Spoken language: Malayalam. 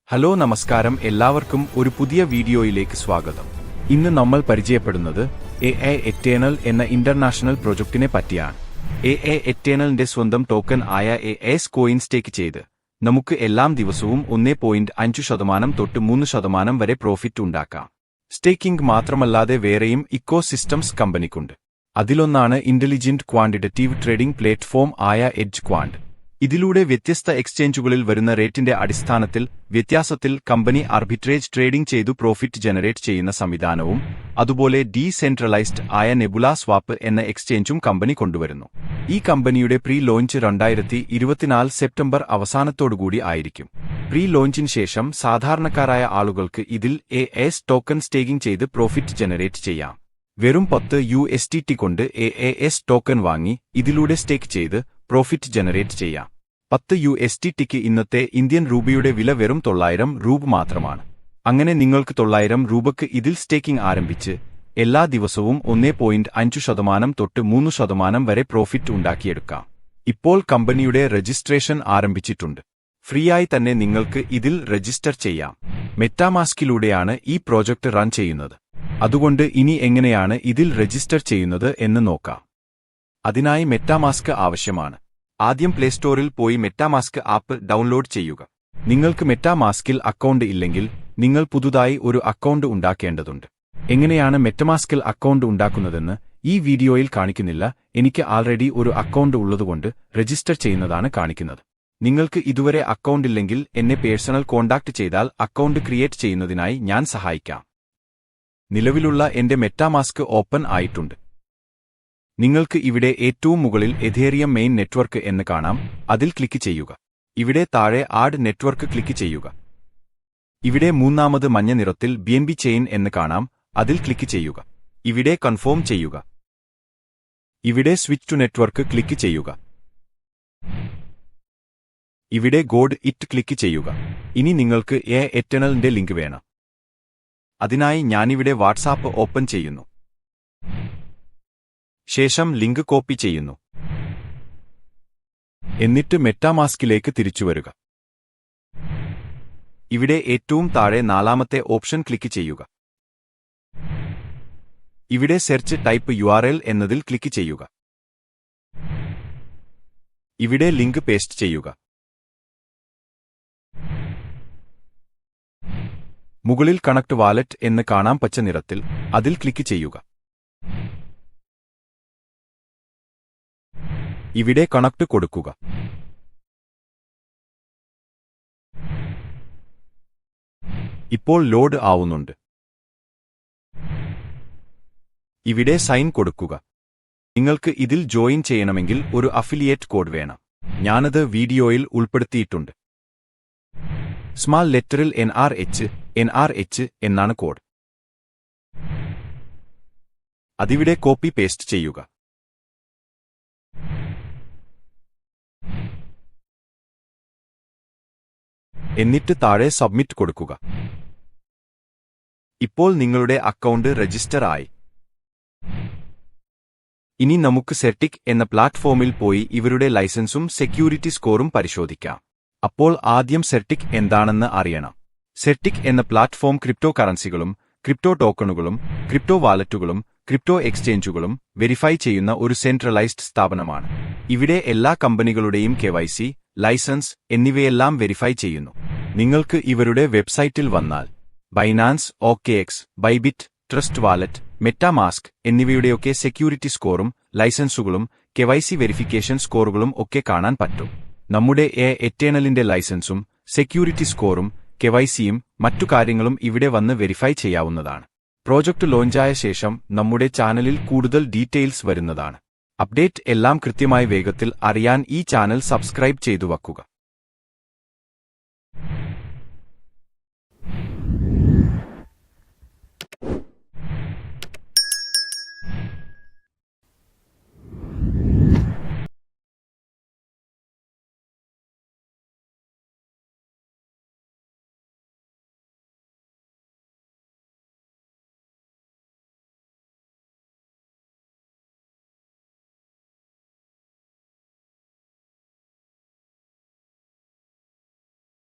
ഹലോ നമസ്കാരം എല്ലാവർക്കും ഒരു പുതിയ വീഡിയോയിലേക്ക് സ്വാഗതം. ഇന്ന് നമ്മൾ പരിചയപ്പെടുന്നത് AI എറ്റേണൽ എന്ന ഇന്റർനാഷണൽ പ്രൊജക്ടിനെ പറ്റിയാണ്. AI എറ്റേണലിന്റെ സ്വന്തം ടോക്കൺ ആയ AS കോയിൻ സ്റ്റേക്ക് ചെയ്ത് നമുക്ക് എല്ലാ ദിവസവും 1.5% തൊട്ട് 3% വരെ പ്രോഫിറ്റ് ഉണ്ടാക്കാം. സ്റ്റേക്കിംഗ് മാത്രമല്ലാതെ വേറെയും ഇക്കോ സിസ്റ്റംസ് കമ്പനിക്കുണ്ട്. അതിലൊന്നാണ് ഇന്റലിജന്റ് ക്വാണ്ടിറ്റേറ്റീവ് ട്രേഡിംഗ് പ്ലാറ്റ്ഫോം ആയ എഡ്ജ് ക്വാണ്ട്. ഇതിലൂടെ വ്യത്യസ്ത എക്സ്ചേഞ്ചുകളിൽ വരുന്ന റേറ്റിന്റെ അടിസ്ഥാനത്തിൽ വ്യത്യാസത്തിൽ കമ്പനി ആർബിട്രേജ് ട്രേഡിംഗ് ചെയ്തു പ്രോഫിറ്റ് ജനറേറ്റ് ചെയ്യുന്ന സംവിധാനവും അതുപോലെ ഡീസെൻട്രലൈസ്ഡ് ആയ നെബുല സ്വാപ്പ് എന്ന എക്സ്ചേഞ്ചും കമ്പനി കൊണ്ടുവരുന്നു. ഈ കമ്പനിയുടെ പ്രീ ലോഞ്ച് 2024 സെപ്റ്റംബർ അവസാനത്തോടുകൂടി ആയിരിക്കും. പ്രീ ലോഞ്ചിന് ശേഷം സാധാരണക്കാരായ ആളുകൾക്ക് ഇതിൽ AS ടോക്കൺ സ്റ്റേക്കിംഗ് ചെയ്ത് പ്രോഫിറ്റ് ജനറേറ്റ് ചെയ്യാം. വെറും $10 കൊണ്ട് AS ടോക്കൺ വാങ്ങി ഇതിലൂടെ സ്റ്റേക്ക് ചെയ്ത് പ്രോഫിറ്റ് ജനറേറ്റ് ചെയ്യാം. $10 ഇന്നത്തെ ഇന്ത്യൻ രൂപയുടെ വില വെറും 900 രൂപ മാത്രമാണ്. അങ്ങനെ നിങ്ങൾക്ക് 900 രൂപയ്ക്ക് ഇതിൽ സ്റ്റേക്കിംഗ് ആരംഭിച്ച് എല്ലാ ദിവസവും 1.5% തൊട്ട് 3% വരെ പ്രോഫിറ്റ് ഉണ്ടാക്കിയെടുക്കാം. ഇപ്പോൾ കമ്പനിയുടെ രജിസ്ട്രേഷൻ ആരംഭിച്ചിട്ടുണ്ട്. ഫ്രീയായി തന്നെ നിങ്ങൾക്ക് ഇതിൽ രജിസ്റ്റർ ചെയ്യാം. മെറ്റാമാസ്കിലൂടെയാണ് ഈ പ്രോജക്റ്റ് റൺ ചെയ്യുന്നത്. അതുകൊണ്ട് ഇനി എങ്ങനെയാണ് ഇതിൽ രജിസ്റ്റർ ചെയ്യുന്നത് എന്ന് നോക്കാം. അതിനായി മെറ്റാമാസ്ക് ആവശ്യമാണ്. ആദ്യം പ്ലേ സ്റ്റോറിൽ പോയി മെറ്റാമാസ്ക് ആപ്പ് ഡൗൺലോഡ് ചെയ്യുക. നിങ്ങൾക്ക് മെറ്റാമാസ്കിൽ അക്കൗണ്ട് ഇല്ലെങ്കിൽ നിങ്ങൾ പുതുതായി ഒരു അക്കൗണ്ട് ഉണ്ടാക്കേണ്ടതുണ്ട്. എങ്ങനെയാണ് മെറ്റാമാസ്കിൽ അക്കൗണ്ട് ഉണ്ടാക്കുന്നതെന്ന് ഈ വീഡിയോയിൽ കാണിക്കുന്നില്ല. എനിക്ക് ആൾറെഡി ഒരു അക്കൗണ്ട് ഉള്ളതുകൊണ്ട് രജിസ്റ്റർ ചെയ്യുന്നതാണ് കാണിക്കുന്നത്. നിങ്ങൾക്ക് ഇതുവരെ അക്കൗണ്ട് ഇല്ലെങ്കിൽ എന്നെ പേഴ്സണൽ കോൺടാക്ട് ചെയ്താൽ അക്കൗണ്ട് ക്രിയേറ്റ് ചെയ്യുന്നതിനായി ഞാൻ സഹായിക്കാം. നിലവിലുള്ള എന്റെ മെറ്റാമാസ്ക് ഓപ്പൺ ആയിട്ടുണ്ട്. നിങ്ങൾക്ക് ഇവിടെ ഏറ്റവും മുകളിൽ എഥേറിയം മെയിൻ നെറ്റ്വർക്ക് എന്ന് കാണാം. അതിൽ ക്ലിക്ക് ചെയ്യുക. ഇവിടെ താഴെ ആഡ് നെറ്റ്വർക്ക് ക്ലിക്ക് ചെയ്യുക. ഇവിടെ മൂന്നാമത് മഞ്ഞ നിറത്തിൽ BNB ചെയിൻ എന്ന് കാണാം. അതിൽ ക്ലിക്ക് ചെയ്യുക. ഇവിടെ കൺഫേം ചെയ്യുക. ഇവിടെ സ്വിച്ച് ടു നെറ്റ്വർക്ക് ക്ലിക്ക് ചെയ്യുക. ഇവിടെ ഗോഡ് ഇറ്റ് ക്ലിക്ക് ചെയ്യുക. ഇനി നിങ്ങൾക്ക് AI എറ്റേണലിന്റെ ലിങ്ക് വേണം. അതിനായി ഞാനിവിടെ വാട്സാപ്പ് ഓപ്പൺ ചെയ്യുന്നു. ശേഷം ലിങ്ക് കോപ്പി ചെയ്യുന്നു. എന്നിട്ട് മെറ്റാമാസ്കിലേക്ക് തിരിച്ചുവരിക. ഇവിടെ ഏറ്റവും താഴെ നാലാമത്തെ ഓപ്ഷൻ ക്ലിക്ക് ചെയ്യുക. ഇവിടെ സെർച്ച് ടൈപ്പ് URL എന്നതിൽ ക്ലിക്ക് ചെയ്യുക. ഇവിടെ ലിങ്ക് പേസ്റ്റ് ചെയ്യുക. മുകളിൽ കണക്ട് വാലറ്റ് എന്ന് കാണാം പച്ച നിറത്തിൽ. അതിൽ ക്ലിക്ക് ചെയ്യുക. ഇവിടെ കണക്ട് കൊടുക്കുക. ഇപ്പോൾ ലോഡ് ആവുന്നുണ്ട്. ഇവിടെ സൈൻ കൊടുക്കുക. നിങ്ങൾക്ക് ഇതിൽ ജോയിൻ ചെയ്യണമെങ്കിൽ ഒരു അഫിലിയേറ്റ് കോഡ് വേണം. ഞാനത് വീഡിയോയിൽ ഉൾപ്പെടുത്തിയിട്ടുണ്ട്. സ്മാൾ ലെറ്ററിൽ NRH എന്നാണ് കോഡ്. അതിവിടെ കോപ്പി പേസ്റ്റ് ചെയ്യുക. എന്നിട്ട് താഴെ സബ്മിറ്റ് കൊടുക്കുക. ഇപ്പോൾ നിങ്ങളുടെ അക്കൗണ്ട് രജിസ്റ്റർ ആയി. ഇനി നമുക്ക് സെർട്ടിക് എന്ന പ്ലാറ്റ്ഫോമിൽ പോയി ഇവരുടെ ലൈസൻസും സെക്യൂരിറ്റി സ്കോറും പരിശോധിക്കാം. അപ്പോൾ ആദ്യം സെർട്ടിക് എന്താണെന്ന് അറിയണം. സെർട്ടിക് എന്ന പ്ലാറ്റ്ഫോം ക്രിപ്റ്റോ കറൻസികളും ക്രിപ്റ്റോ ടോക്കണുകളും ക്രിപ്റ്റോ വാലറ്റുകളും ക്രിപ്റ്റോ എക്സ്ചേഞ്ചുകളും വെരിഫൈ ചെയ്യുന്ന ഒരു സെൻട്രലൈസ്ഡ് സ്ഥാപനമാണ്. ഇവിടെ എല്ലാ കമ്പനികളുടെയും KYC, ലൈസൻസ് എന്നിവയെല്ലാം വെരിഫൈ ചെയ്യുന്നു. നിങ്ങൾക്ക് ഇവരുടെ വെബ്സൈറ്റിൽ വന്നാൽ Binance, OKX, Bybit, trust wallet, MetaMask എന്നിവയുടെയൊക്കെ സെക്യൂരിറ്റി സ്കോറും ലൈസൻസുകളും KYC വെരിഫിക്കേഷൻ സ്കോറുകളും ഒക്കെ കാണാൻ പറ്റും. നമ്മുടെ AI എറ്റേണലിന്റെ ലൈസൻസും സെക്യൂരിറ്റി സ്കോറും KYCയും മറ്റു കാര്യങ്ങളും ഇവിടെ വന്ന് വെരിഫൈ ചെയ്യാവുന്നതാണ്. പ്രോജക്റ്റ് ലോഞ്ചായ ശേഷം നമ്മുടെ ചാനലിൽ കൂടുതൽ ഡീറ്റെയിൽസ് വരുന്നതാണ്. അപ്ഡേറ്റ് എല്ലാം കൃത്യമായി വേഗത്തിൽ അറിയാൻ ഈ ചാനൽ സബ്സ്ക്രൈബ് ചെയ്തു വയ്ക്കുക.